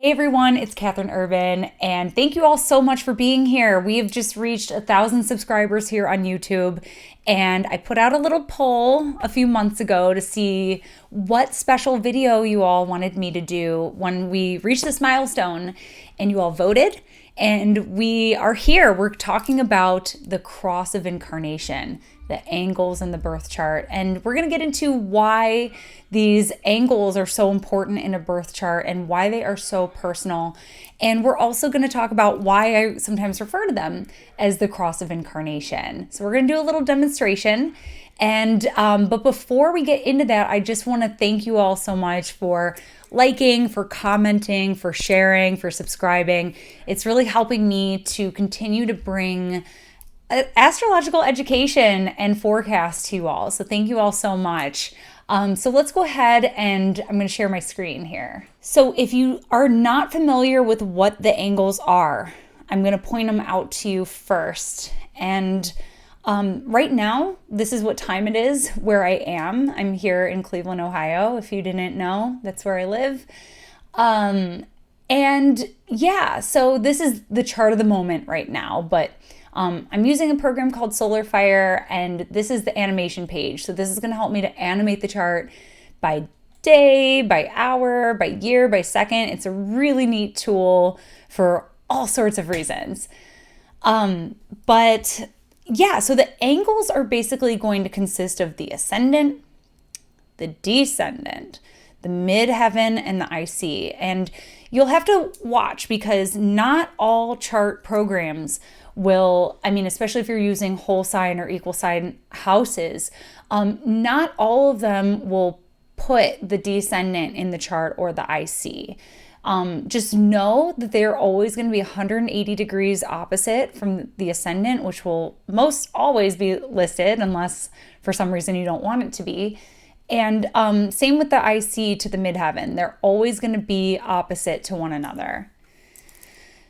Hey everyone, it's Catherine Urban, and thank you all so much for being here. We have just reached 1,000 subscribers here on YouTube, and I put out a little poll a few months ago to see what special video you all wanted me to do when we reached this milestone, and you all voted. And we are here. We're talking about the cross of incarnation, the angles in the birth chart. And we're going to get into why these angles are so important in a birth chart and why they are so personal. And we're also going to talk about why I sometimes refer to them as the cross of incarnation. So we're going to do a little demonstration. And but before we get into that, I just want to thank you all so much for liking, for commenting, for sharing, for subscribing. It's really helping me to continue to bring astrological education and forecast to you all. So thank you all so much. So let's go ahead and I'm going to share my screen here. So if you are not familiar with what the angles are, I'm going to point them out to you first. And right now, this is what time it is where I am. I'm here in Cleveland, Ohio. If you didn't know, that's where I live. And yeah, so this is the chart of the moment right now, but I'm using a program called Solar Fire, and this is the animation page. So this is going to help me to animate the chart by day, by hour, by year, by second. It's a really neat tool for all sorts of reasons. But yeah, so the angles are basically going to consist of the ascendant, the descendant, the midheaven, and the IC. And you'll have to watch because not all chart programs will, especially if you're using whole sign or equal sign houses, not all of them will put the descendant in the chart or the IC. Just know that they're always going to be 180 degrees opposite from the ascendant, which will most always be listed unless for some reason you don't want it to be. And same with the IC to the midheaven. They're always going to be opposite to one another.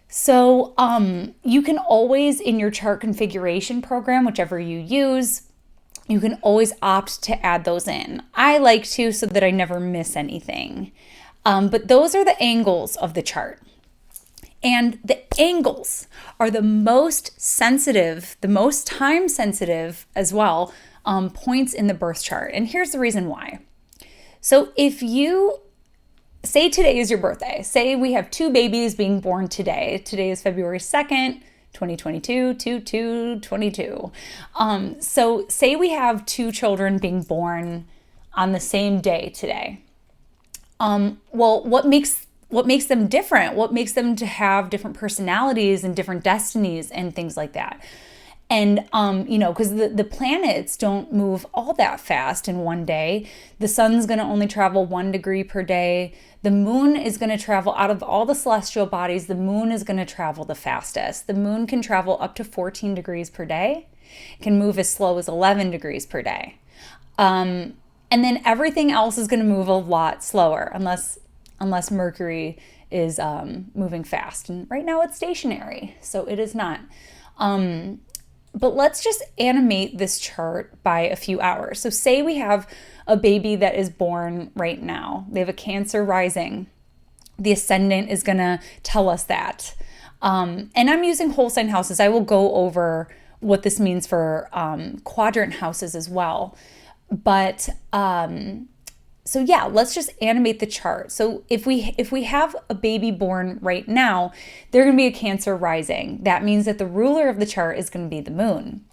So you can always, in your chart configuration program, whichever you use, you can always opt to add those in. I like to so that I never miss anything. But those are the angles of the chart. And the angles are the most sensitive, the most time sensitive as well, points in the birth chart. And here's the reason why. So if you say today is your birthday, say we have two babies being born today. Today is February 2nd, 2022, 2222. So say we have two children being born on the same day today. Well, what makes them different? What makes them to have different personalities and different destinies and things like that? And, because the planets don't move all that fast in one day. The sun's going to only travel 1 degree per day. The moon is going to travel out of all the celestial bodies. The moon is going to travel the fastest. The moon can travel up to 14 degrees per day. It can move as slow as 11 degrees per day. And then everything else is going to move a lot slower unless Mercury is moving fast. And right now it's stationary, so it is not. But let's just animate this chart by a few hours. So say we have a baby that is born right now. They have a Cancer rising. The ascendant is going to tell us that. And I'm using whole sign houses. I will go over what this means for quadrant houses as well. But so yeah, let's just animate the chart. So if we have a baby born right now, they're going to be a Cancer rising. That means that the ruler of the chart is going to be the moon.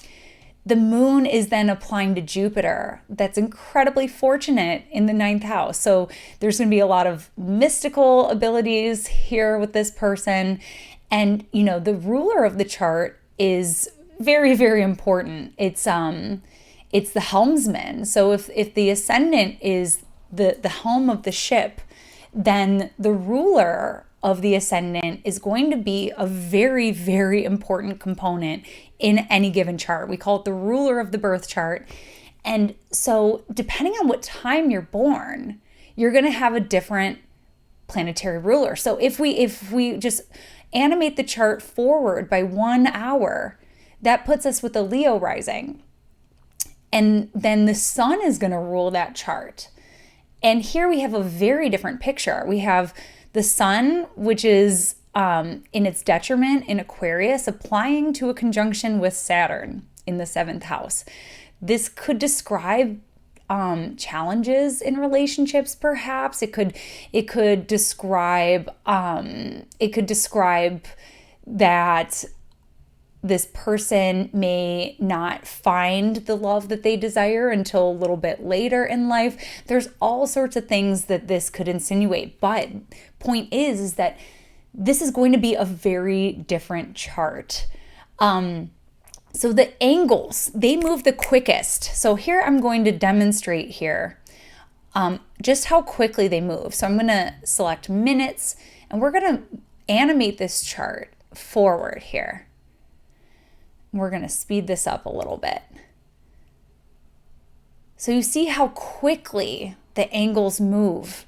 The moon is then applying to Jupiter. That's incredibly fortunate in the 9th house. So there's going to be a lot of mystical abilities here with this person. And, the ruler of the chart is very, very important. It's the helmsman. So if the ascendant is the helm of the ship, then the ruler of the ascendant is going to be a very, very important component in any given chart. We call it the ruler of the birth chart. And so depending on what time you're born, you're going to have a different planetary ruler. So if we just animate the chart forward by 1 hour, that puts us with a Leo rising. And then the sun is going to rule that chart. And here we have a very different picture. We have The sun, which is in its detriment in Aquarius, applying to a conjunction with Saturn in the 7th house. This could describe challenges in relationships, perhaps. It could describe that this person may not find the love that they desire until a little bit later in life. There's all sorts of things that this could insinuate. But point is that this is going to be a very different chart. So the angles, they move the quickest. So here I'm going to demonstrate here just how quickly they move. So I'm going to select minutes, and we're going to animate this chart forward here. We're going to speed this up a little bit. So you see how quickly the angles move.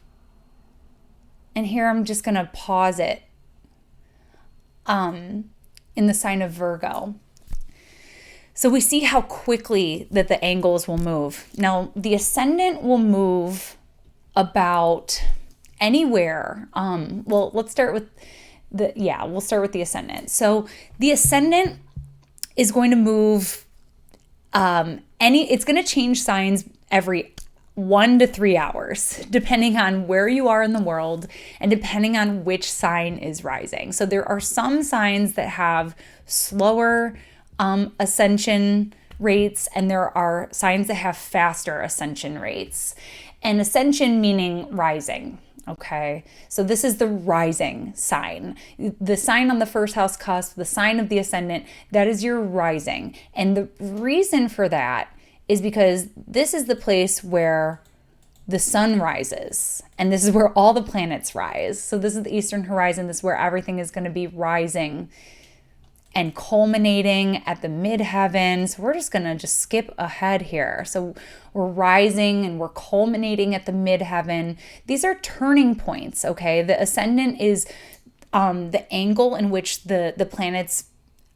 And here I'm just going to pause it in the sign of Virgo. So we see how quickly that the angles will move. Now, the ascendant will move about anywhere. Well, let's start with we'll start with the ascendant. So the ascendant is going to move it's going to change signs every 1 to 3 hours, depending on where you are in the world and depending on which sign is rising. So there are some signs that have slower ascension rates, and there are signs that have faster ascension rates. And ascension meaning rising. Okay, so this is the rising sign. The sign on the first house cusp, the sign of the ascendant, that is your rising. And the reason for that is because this is the place where the sun rises, and this is where all the planets rise. So this is the eastern horizon. This is where everything is going to be rising and culminating at the midheaven. So we're just going to skip ahead here. So we're rising and we're culminating at the midheaven. These are turning points, okay? The ascendant is the angle in which the planets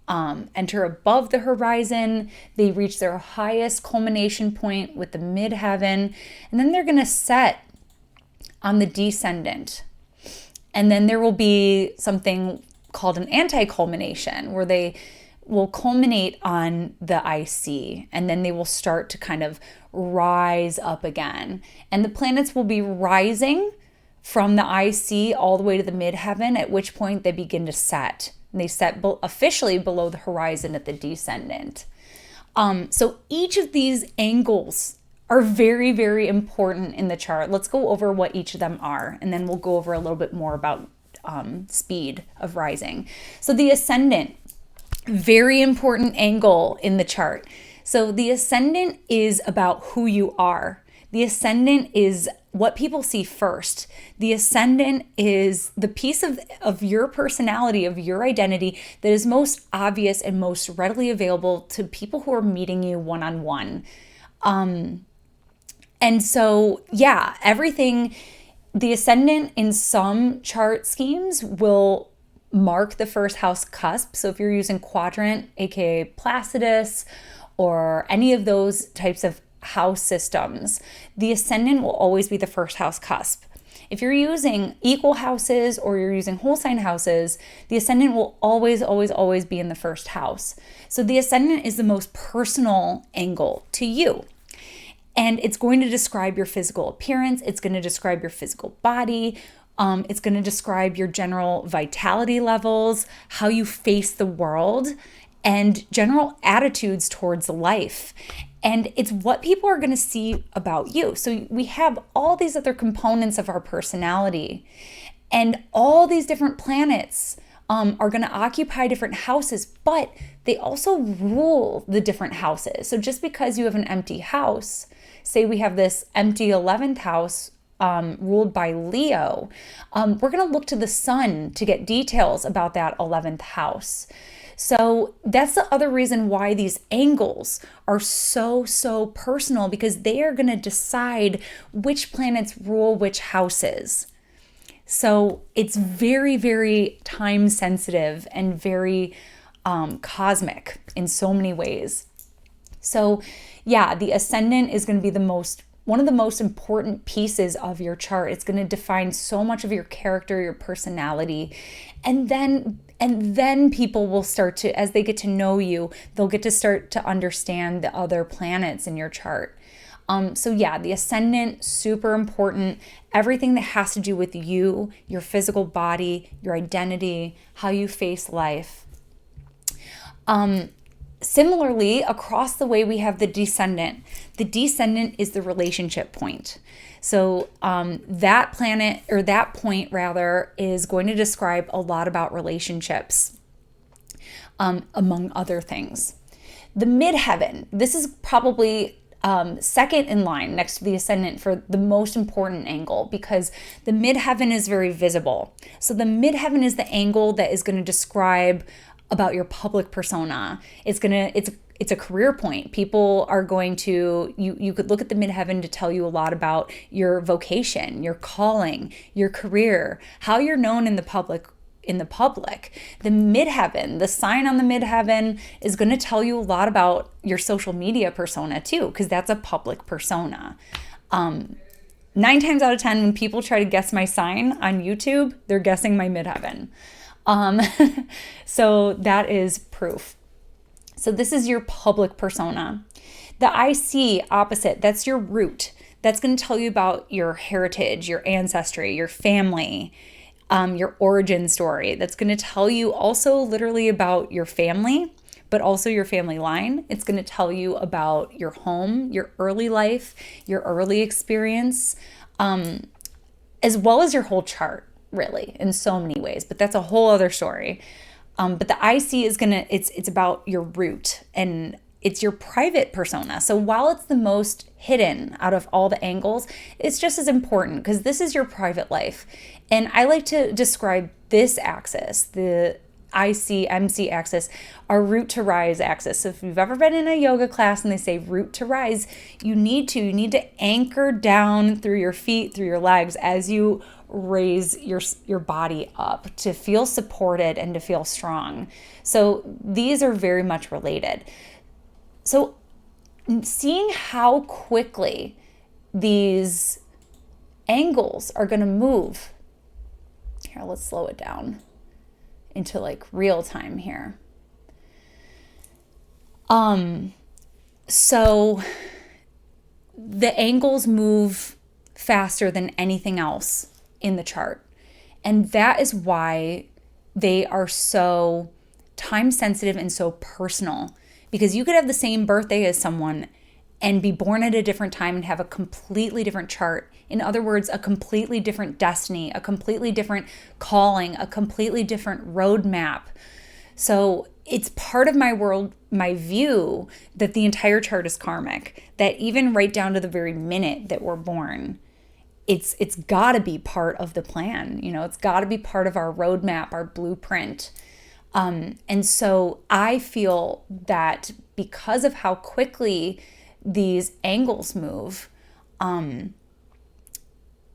enter above the horizon. They reach their highest culmination point with the midheaven, and then they're going to set on the descendant. And then there will be something called an anti-culmination, where they will culminate on the IC, and then they will start to kind of rise up again. And the planets will be rising from the IC all the way to the midheaven, at which point they begin to set. And they set officially below the horizon at the descendant. So each of these angles are very, very important in the chart. Let's go over what each of them are, and then we'll go over a little bit more about speed of rising. So the ascendant, very important angle in the chart. So the ascendant is about who you are. The ascendant is what people see first. The ascendant is the piece of your personality, of your identity, that is most obvious and most readily available to people who are meeting you one-on-one. And so, everything. The ascendant in some chart schemes will mark the first house cusp. So if you're using quadrant, aka Placidus, or any of those types of house systems, the ascendant will always be the first house cusp. If you're using equal houses or you're using whole sign houses, the ascendant will always, always, always be in the first house. So the ascendant is the most personal angle to you. And it's going to describe your physical appearance. It's going to describe your physical body. It's going to describe your general vitality levels, how you face the world, and general attitudes towards life. And it's what people are going to see about you. So we have all these other components of our personality, and all these different planets are going to occupy different houses, but they also rule the different houses. So just because you have an empty house, say we have this empty 11th house ruled by Leo, we're going to look to the sun to get details about that 11th house. So that's the other reason why these angles are so personal, because they are going to decide which planets rule which houses. So it's very, very time sensitive and very cosmic in so many ways. So the ascendant is going to be the most one of the most important pieces of your chart. It's going to define so much of your character, your personality. And then people will start to, as they get to know you, they'll get to start to understand the other planets in your chart. So yeah, the ascendant, super important. Everything that has to do with you, your physical body, your identity, how you face life. Similarly, across the way, we have the descendant. The descendant is the relationship point. So that planet, or that point rather, is going to describe a lot about relationships, among other things. The midheaven, this is probably second in line next to the ascendant for the most important angle, because the midheaven is very visible. So the midheaven is the angle that is going to describe about your public persona. It's a career point. People are going to, you could look at the midheaven to tell you a lot about your vocation, your calling, your career, how you're known in the public. The midheaven, the sign on the midheaven, is going to tell you a lot about your social media persona too, because that's a public persona. 9 times out of 10, when people try to guess my sign on YouTube, they're guessing my midheaven. So that is proof. So this is your public persona. The IC opposite, that's your root. That's going to tell you about your heritage, your ancestry, your family, your origin story. That's going to tell you also literally about your family, but also your family line. It's going to tell you about your home, your early life, your early experience, as well as your whole chart, really, in so many ways. But that's a whole other story. But the IC is it's about your root, and it's your private persona. So while it's the most hidden out of all the angles, it's just as important, because this is your private life. And I like to describe this axis, the IC-MC axis, our root to rise axis. So if you've ever been in a yoga class and they say root to rise, you need to anchor down through your feet, through your legs, as you raise your body up to feel supported and to feel strong. So these are very much related. So seeing how quickly these angles are going to move. Here, let's slow it down into like real time here. So the angles move faster than anything else in the chart. And that is why they are so time sensitive and so personal, because you could have the same birthday as someone and be born at a different time and have a completely different chart. In other words, a completely different destiny, a completely different calling, a completely different roadmap. So it's part of my view that the entire chart is karmic, that even right down to the very minute that we're born, it's got to be part of the plan. It's got to be part of our roadmap, our blueprint. And so I feel that because of how quickly these angles move,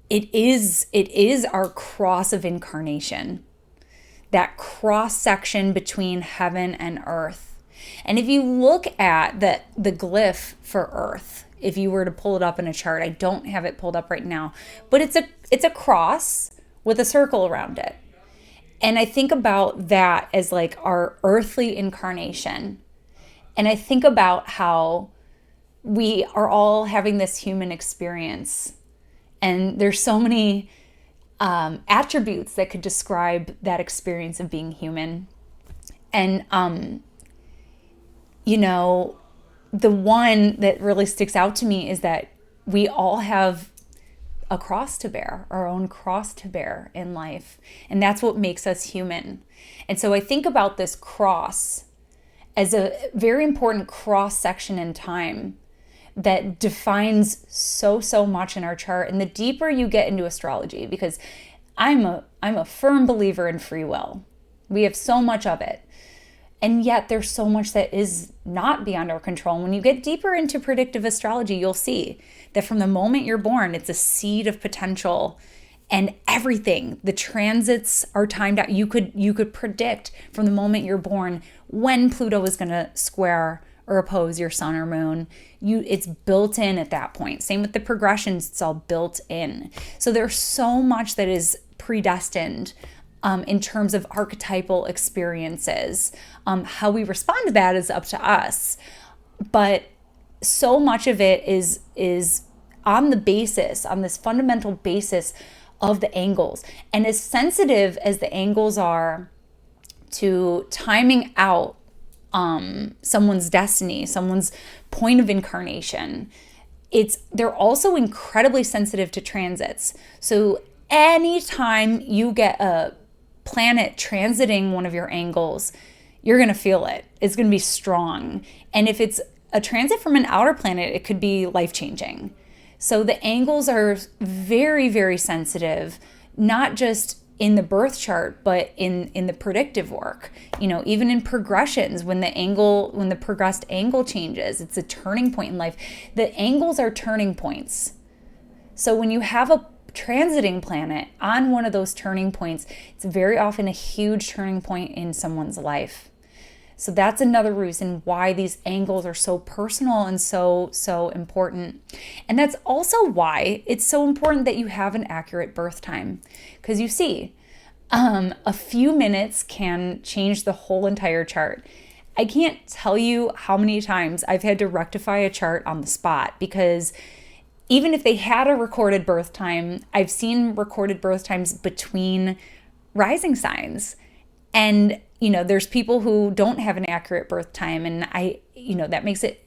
it is our cross of incarnation, that cross section between heaven and earth. And if you look at the glyph for earth, if you were to pull it up in a chart, I don't have it pulled up right now, but it's a cross with a circle around it. And I think about that as like our earthly incarnation. And I think about how we are all having this human experience. And there's so many attributes that could describe that experience of being human. And, the one that really sticks out to me is that we all have a cross to bear, our own cross to bear in life. And that's what makes us human. And so I think about this cross as a very important cross section in time that defines so much in our chart. And the deeper you get into astrology, because I'm a firm believer in free will. We have so much of it. And yet there's so much that is not beyond our control. And when you get deeper into predictive astrology, you'll see that from the moment you're born, it's a seed of potential, and everything, the transits are timed out. You could predict from the moment you're born when Pluto is going to square or oppose your sun or moon. It's built in at that point. Same with the progressions, it's all built in. So there's so much that is predestined in terms of archetypal experiences. How we respond to that is up to us. But so much of it is on this fundamental basis of the angles. And as sensitive as the angles are to timing out someone's destiny, someone's point of incarnation, they're also incredibly sensitive to transits. So anytime you get a planet transiting one of your angles, you're going to feel it. It's going to be strong. And if it's a transit from an outer planet, it could be life-changing. So the angles are very, very sensitive, not just in the birth chart, but in the predictive work. Even in progressions, when the progressed angle changes, it's a turning point in life. The angles are turning points. So when you have a transiting planet on one of those turning points, it's very often a huge turning point in someone's life. So that's another reason why these angles are so personal and so important. And that's also why it's so important that you have an accurate birth time. Because you see, a few minutes can change the whole entire chart. I can't tell you how many times I've had to rectify a chart on the spot, because even if they had a recorded birth time, I've seen recorded birth times between rising signs. And there's people who don't have an accurate birth time, and that makes it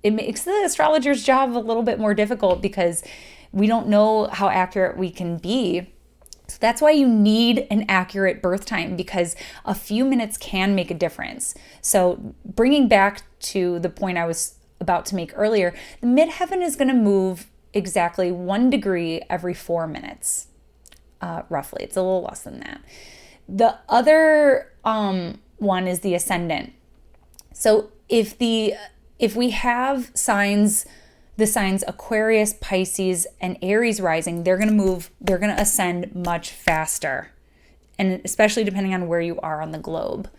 makes the astrologer's job a little bit more difficult, because we don't know how accurate we can be. So that's why you need an accurate birth time, because a few minutes can make a difference. So bringing back to the point I was about to make earlier, the midheaven is going to move exactly 1 degree every 4 minutes, roughly. It's a little less than that. The other one is the ascendant. So if we have the signs Aquarius, Pisces, and Aries rising, they're going to ascend much faster, and especially depending on where you are on the globe.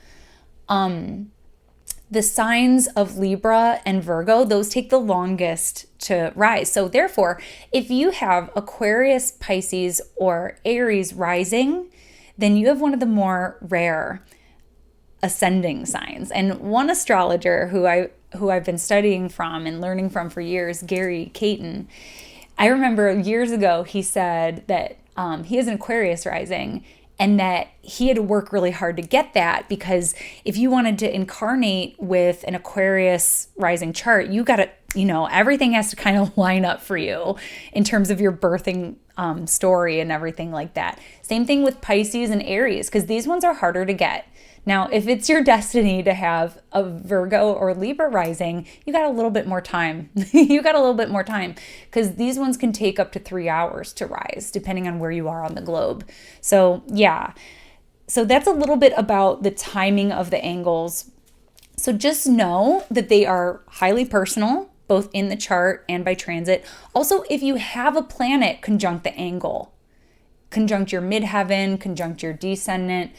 The signs of Libra and Virgo, those take the longest to rise. So therefore, if you have Aquarius, Pisces, or Aries rising, then you have one of the more rare ascending signs. And one astrologer who I've been studying from and learning from for years, Gary Caton, I remember years ago he said that he has an Aquarius rising, and that he had to work really hard to get that, because if you wanted to incarnate with an Aquarius rising chart, you got to, everything has to kind of line up for you in terms of your birthing story and everything like that. Same thing with Pisces and Aries, because these ones are harder to get. Now, if it's your destiny to have a Virgo or Libra rising, you got a little bit more time. Because these ones can take up to 3 hours to rise, depending on where you are on the globe. So yeah, so that's a little bit about the timing of the angles. So just know that they are highly personal, both in the chart and by transit. Also, if you have a planet conjunct the angle, conjunct your midheaven, conjunct your descendant,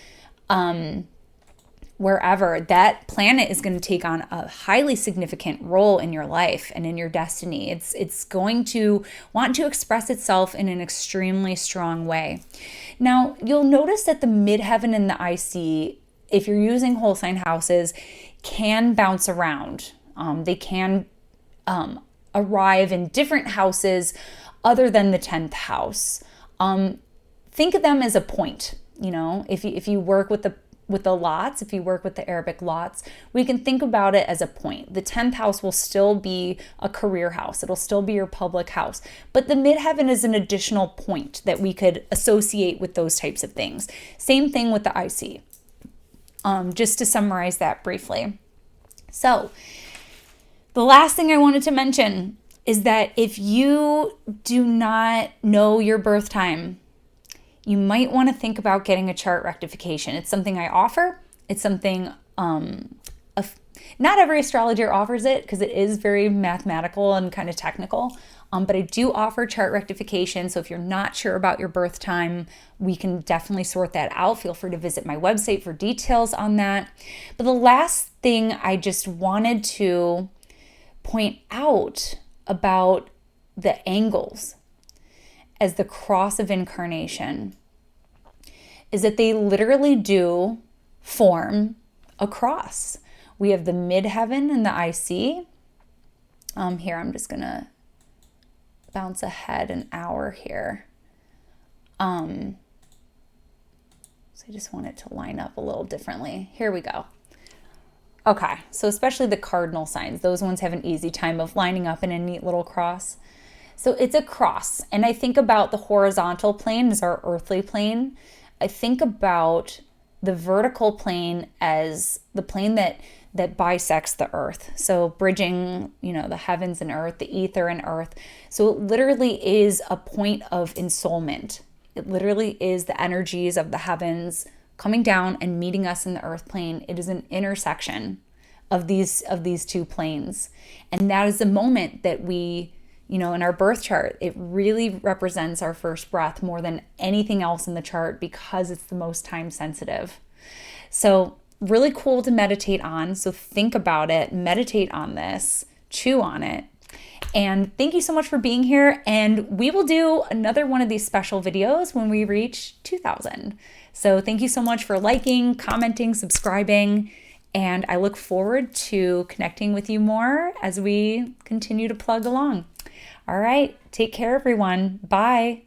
wherever, that planet is going to take on a highly significant role in your life and in your destiny. It's going to want to express itself in an extremely strong way. Now, you'll notice that the midheaven and the IC, if you're using whole sign houses, can bounce around. They can arrive in different houses other than the 10th house. Think of them as a point. If you work with the lots, if you work with the Arabic lots, we can think about it as a point. The 10th house will still be a career house. It'll still be your public house. But the midheaven is an additional point that we could associate with those types of things. Same thing with the IC. Just to summarize that briefly. So the last thing I wanted to mention is that if you do not know your birth time, you might want to think about getting a chart rectification. It's something I offer. It's something, not every astrologer offers it, because it is very mathematical and kind of technical. But I do offer chart rectification. So if you're not sure about your birth time, we can definitely sort that out. Feel free to visit my website for details on that. But the last thing I just wanted to point out about the angles as the cross of incarnation is that they literally do form a cross. We have the midheaven and the IC. Here, I'm just going to bounce ahead an hour here. So I just want it to line up a little differently. Here we go. Okay, so especially the cardinal signs, those ones have an easy time of lining up in a neat little cross. So it's a cross, and I think about the horizontal plane as our earthly plane. I think about the vertical plane as the plane that bisects the earth. So bridging, the heavens and earth, the ether and earth. So it literally is a point of ensoulment. It literally is the energies of the heavens coming down and meeting us in the earth plane. It is an intersection of these two planes. And that is the moment that we, in our birth chart, it really represents our first breath more than anything else in the chart because it's the most time sensitive. So really cool to meditate on. So think about it, meditate on this, chew on it. And thank you so much for being here. And we will do another one of these special videos when we reach 2,000. So thank you so much for liking, commenting, subscribing. And I look forward to connecting with you more as we continue to plug along. All right. Take care, everyone. Bye.